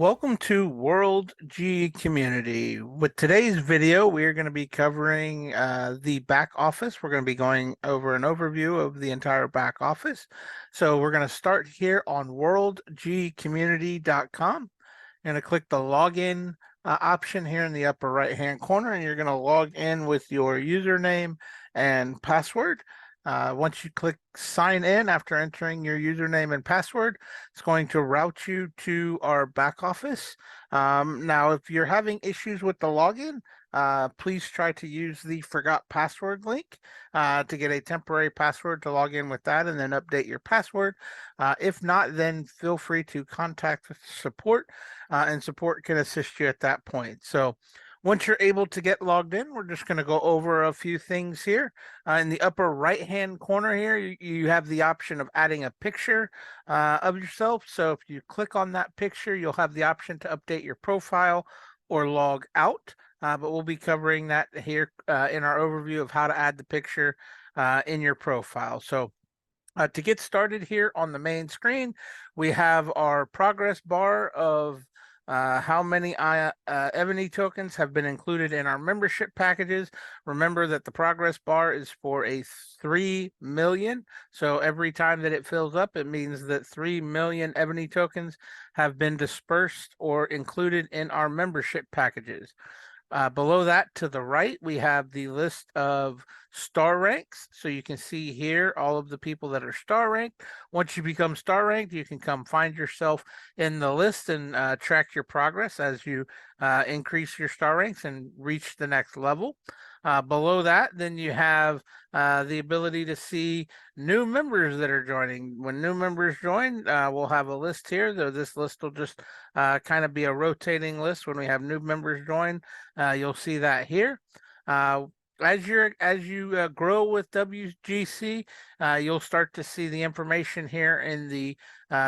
Welcome to World G Community. With today's video, we are going to be covering the back office. We're going to be going over an overview of the entire back office. So we're going to start here on worldgcommunity.com. You're going to click the login option here in the upper right hand corner, and you're going to log in with your username and password. Once you click sign in after entering your username and password, it's going to route you to our back office. Now, if you're having issues with the login, please try to use the forgot password link to get a temporary password to log in with that and then update your password. If not, then feel free to contact support and support can assist you at that point. So once you're able to get logged in, we're just going to go over a few things here. In the upper right-hand corner here, you have the option of adding a picture of yourself. So if you click on that picture, you'll have the option to update your profile or log out. But we'll be covering that here in our overview of how to add the picture in your profile. So to get started here on the main screen, we have our progress bar of how many Ebony tokens have been included in our membership packages. Remember that the progress bar is for a 3 million. So every time that it fills up, it means that 3 million Ebony tokens have been dispersed or included in our membership packages. Below that to the right, we have the list of star ranks. So you can see here all of the people that are star ranked. Once you become star ranked, you can come find yourself in the list and track your progress as you increase your star ranks and reach the next level. Below that, then you have the ability to see new members that are joining. When new members join, we'll have a list here, though this list will just kind of be a rotating list. When we have new members join, you'll see that here. As you grow with WGC, you'll start to see the information here in the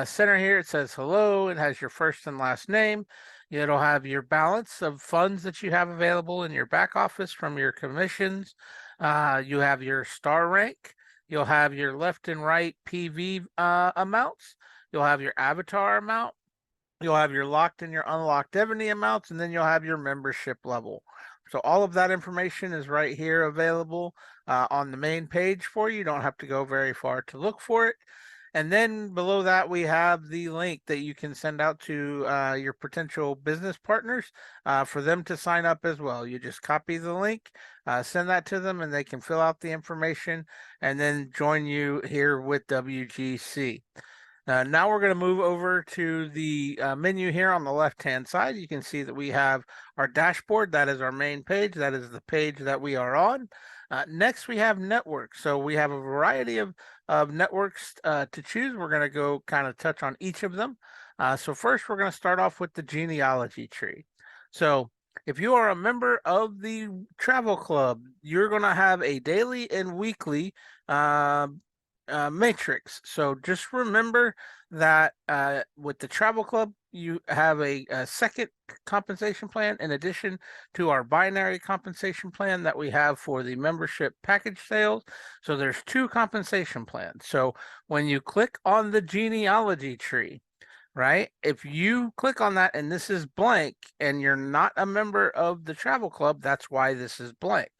center here. It says hello. It has your first and last name. It'll have your balance of funds that you have available in your back office from your commissions. You have your star rank. You'll have your left and right PV amounts. You'll have your avatar amount. You'll have your locked and your unlocked Ebony amounts, and then you'll have your membership level. So all of that information is right here available on the main page for you. You don't have to go very far to look for it. And then below that, we have the link that you can send out to your potential business partners for them to sign up as well. You just copy the link, send that to them, and they can fill out the information and then join you here with WGC. Now we're going to move over to the menu here on the left-hand side. You can see that we have our dashboard. That is our main page. That is the page that we are on. Next, we have networks. So we have a variety of networks to choose. We're going to go kind of touch on each of them. So first, we're going to start off with the genealogy tree. So if you are a member of the travel club, you're going to have a daily and weekly matrix. So just remember that with the travel club, you have a second compensation plan in addition to our binary compensation plan that we have for the membership package sales. So there's two compensation plans. So when you click on the genealogy tree, right? If you click on that and this is blank and you're not a member of the travel club, that's why this is blank,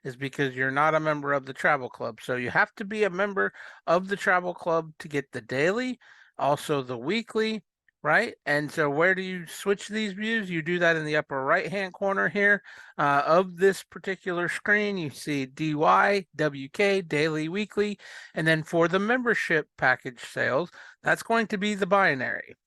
is because you're not a member of the travel club. So you have to be a member of the travel club to get the daily, also the weekly, right? And so where do you switch these views? You do that in the upper right-hand corner here of this particular screen. You see DY, WK, daily, weekly, and then for the membership package sales, that's going to be the binary.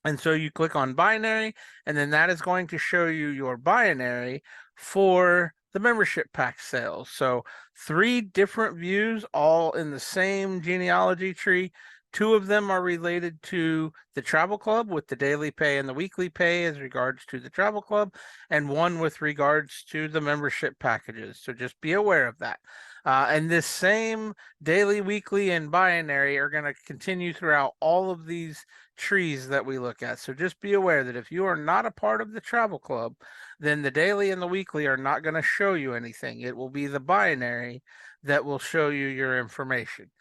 And so you click on binary, and then that is going to show you your binary for the membership pack sales. So 3 different views, all in the same genealogy tree. 2 of them are related to the travel club with the daily pay and the weekly pay as regards to the travel club, and 1 with regards to the membership packages. So just be aware of that. And this same daily, weekly, and binary are going to continue throughout all of these trees that we look at. So just be aware that if you are not a part of the travel club, then the daily and the weekly are not going to show you anything. It will be the binary that will show you your information.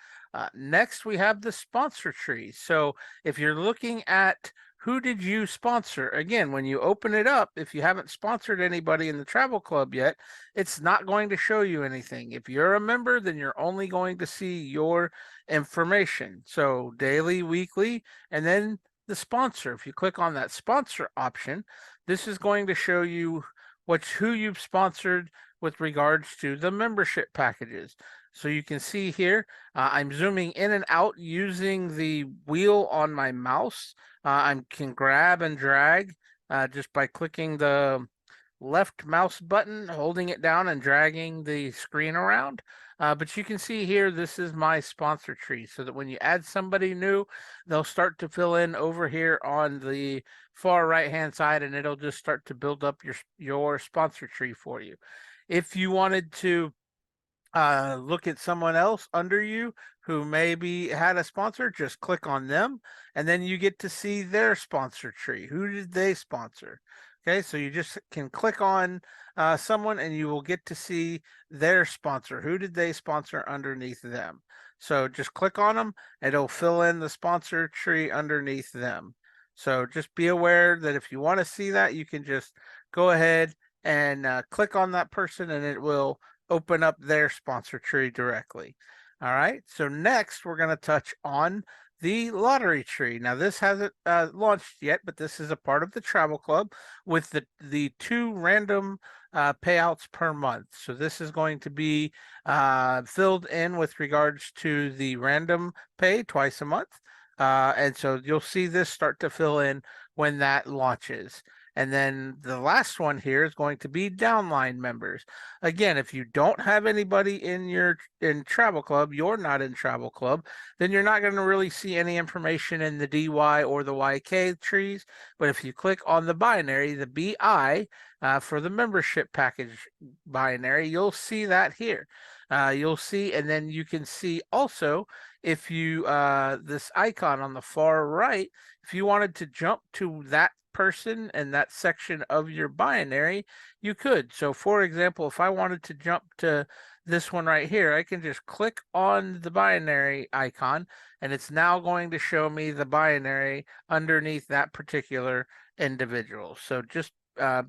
Next, we have the sponsor tree. So if you're looking at who did you sponsor? Again, when you open it up, if you haven't sponsored anybody in the travel club yet, it's not going to show you anything. If you're a member, then you're only going to see your information. So daily, weekly, and then the sponsor. If you click on that sponsor option, this is going to show you who you've sponsored with regards to the membership packages. So you can see here, I'm zooming in and out using the wheel on my mouse. I can grab and drag just by clicking the left mouse button, holding it down and dragging the screen around. But you can see here, this is my sponsor tree, so that when you add somebody new, they'll start to fill in over here on the far right hand side, and it'll just start to build up your sponsor tree for you. If you wanted to look at someone else under you who maybe had a sponsor, just click on them, and then you get to see their sponsor tree. Who did they sponsor? Okay, so you just can click on someone and you will get to see their sponsor. Who did they sponsor underneath them? So just click on them, and it'll fill in the sponsor tree underneath them. So just be aware that if you want to see that, you can just go ahead and click on that person, and it will open up their sponsor tree directly. All right, so next we're going to touch on the lottery tree. Now this hasn't launched yet, but this is a part of the travel club with the 2 random payouts per month. So this is going to be filled in with regards to the random pay twice a month. And so you'll see this start to fill in when that launches. And then the last one here is going to be downline members. Again, if you don't have anybody in travel club, you're not in travel club, then you're not going to really see any information in the DY or the YK trees. But if you click on the binary, the BI for the membership package binary, you'll see that here. You'll see, and then you can see also if you this icon on the far right, if you wanted to jump to that person and that section of your binary, you could. So for example, if I wanted to jump to this one right here, I can just click on the binary icon, and it's now going to show me the binary underneath that particular individual. So just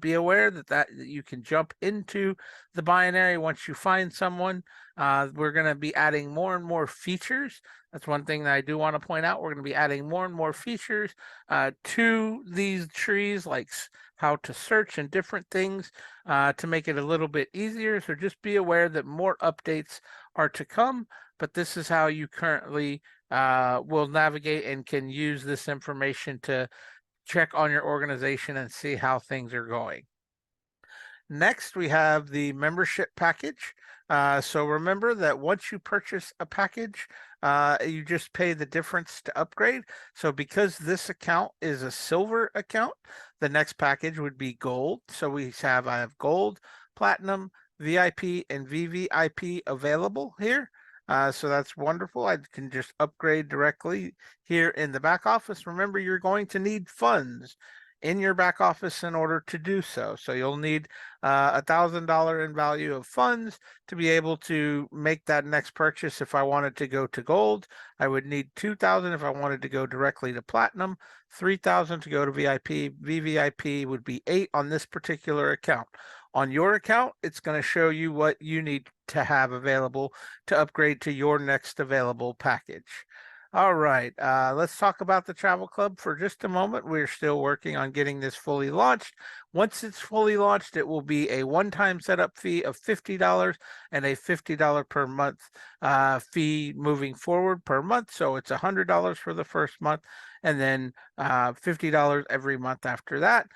be aware that you can jump into the binary once you find someone. We're going to be adding more and more features. That's one thing that I do want to point out. We're going to be adding more and more features to these trees, like how to search and different things to make it a little bit easier. So just be aware that more updates are to come, but this is how you currently will navigate and can use this information to check on your organization and see how things are going. Next, we have the membership package. So remember that once you purchase a package, you just pay the difference to upgrade. So because this account is a silver account, the next package would be gold. So I have gold, platinum, VIP, and VVIP available here. So that's wonderful. I can just upgrade directly here in the back office. Remember, you're going to need funds in your back office in order to do so. So you'll need $1,000 in value of funds to be able to make that next purchase. If I wanted to go to gold, I would need 2,000 if I wanted to go directly to platinum, 3,000 to go to VIP. VVIP would be 8 on this particular account. On your account, it's going to show you what you need to have available to upgrade to your next available package. All right, let's talk about the travel club for just a moment. We're still working on getting this fully launched. Once it's fully launched, it will be a one-time setup fee of $50 and a $50 per month fee moving forward per month. So it's $100 for the first month, and then $50 every month after that.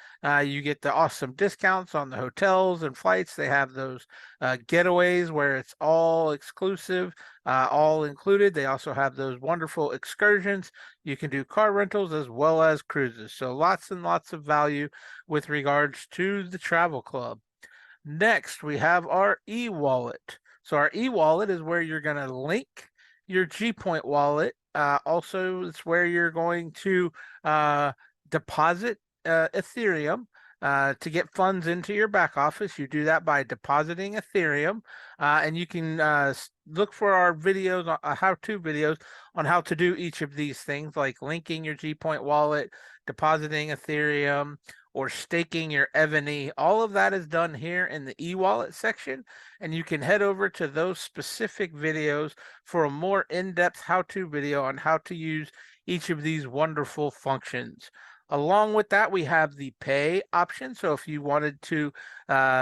You get the awesome discounts on the hotels and flights. They have those getaways where it's all exclusive, all included. They also have those wonderful excursions. You can do car rentals as well as cruises. So lots and lots of value with regards to the travel club. Next, we have our e-wallet. So our e-wallet is where you're going to link your G-Point wallet. Also, it's where you're going to deposit Ethereum. To get funds into your back office, you do that by depositing Ethereum, and you can look for our videos, how-to videos on how to do each of these things, like linking your Gpoint wallet, depositing Ethereum, or staking your Evany. All of that is done here in the e-wallet section, and you can head over to those specific videos for a more in-depth how-to video on how to use each of these wonderful functions. Along with that, we have the pay option. So if you wanted to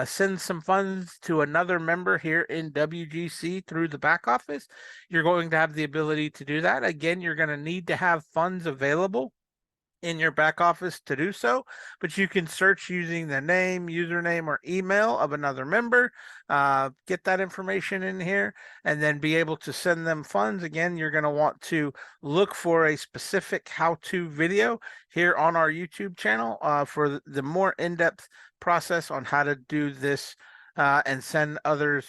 send some funds to another member here in WGC through the back office, you're going to have the ability to do that. Again, you're going to need to have funds available in your back office to do so, but you can search using the name, username, or email of another member, get that information in here, and then be able to send them funds. Again, you're going to want to look for a specific how-to video here on our YouTube channel for the more in-depth process on how to do this and send others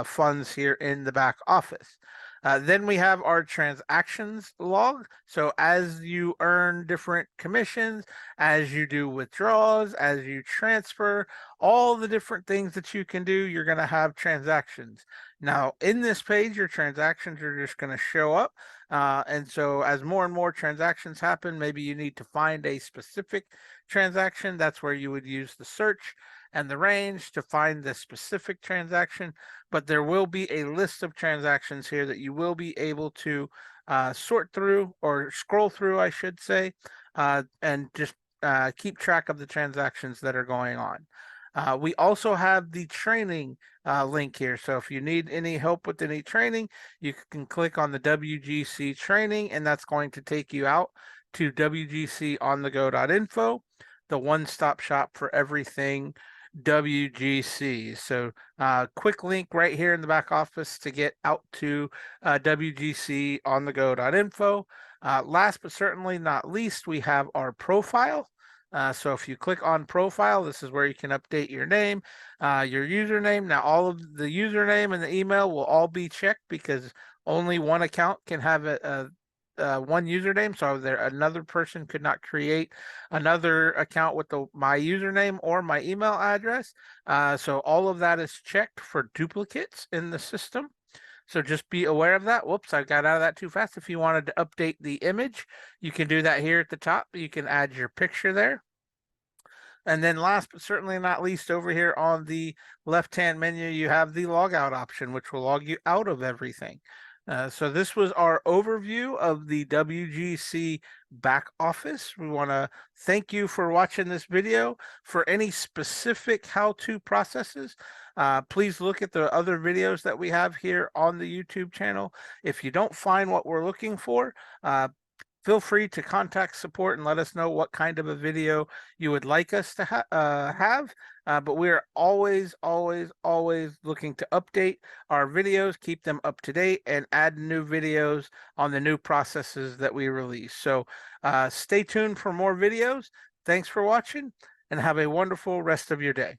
funds here in the back office. Then we have our transactions log. So as you earn different commissions, as you do withdrawals, as you transfer, all the different things that you can do, you're going to have transactions. Now, in this page, your transactions are just going to show up. And so as more and more transactions happen, maybe you need to find a specific transaction. That's where you would use the search and the range to find the specific transaction, but there will be a list of transactions here that you will be able to sort through, or scroll through, I should say, and just keep track of the transactions that are going on. We also have the training link here. So if you need any help with any training, you can click on the WGC training, and that's going to take you out to wgconthego.info, the one-stop shop for everything WGC. So quick link right here in the back office to get out to wgconthego.info. Last but certainly not least, we have our profile. So if you click on profile, this is where you can update your name, your username. Now all of the username and the email will all be checked because only one account can have one username, so another person could not create another account with my username or my email address. So all of that is checked for duplicates in the system. So just be aware of that. Whoops, I got out of that too fast. If you wanted to update the image, you can do that here at the top. You can add your picture there. And then last but certainly not least, over here on the left-hand menu, you have the logout option, which will log you out of everything. So this was our overview of the WGC back office. We want to thank you for watching this video. For any specific how-to processes, please look at the other videos that we have here on the YouTube channel. If you don't find what we're looking for, feel free to contact support and let us know what kind of a video you would like us to have. But we're always looking to update our videos, keep them up to date, and add new videos on the new processes that we release. So stay tuned for more videos. Thanks for watching, and have a wonderful rest of your day.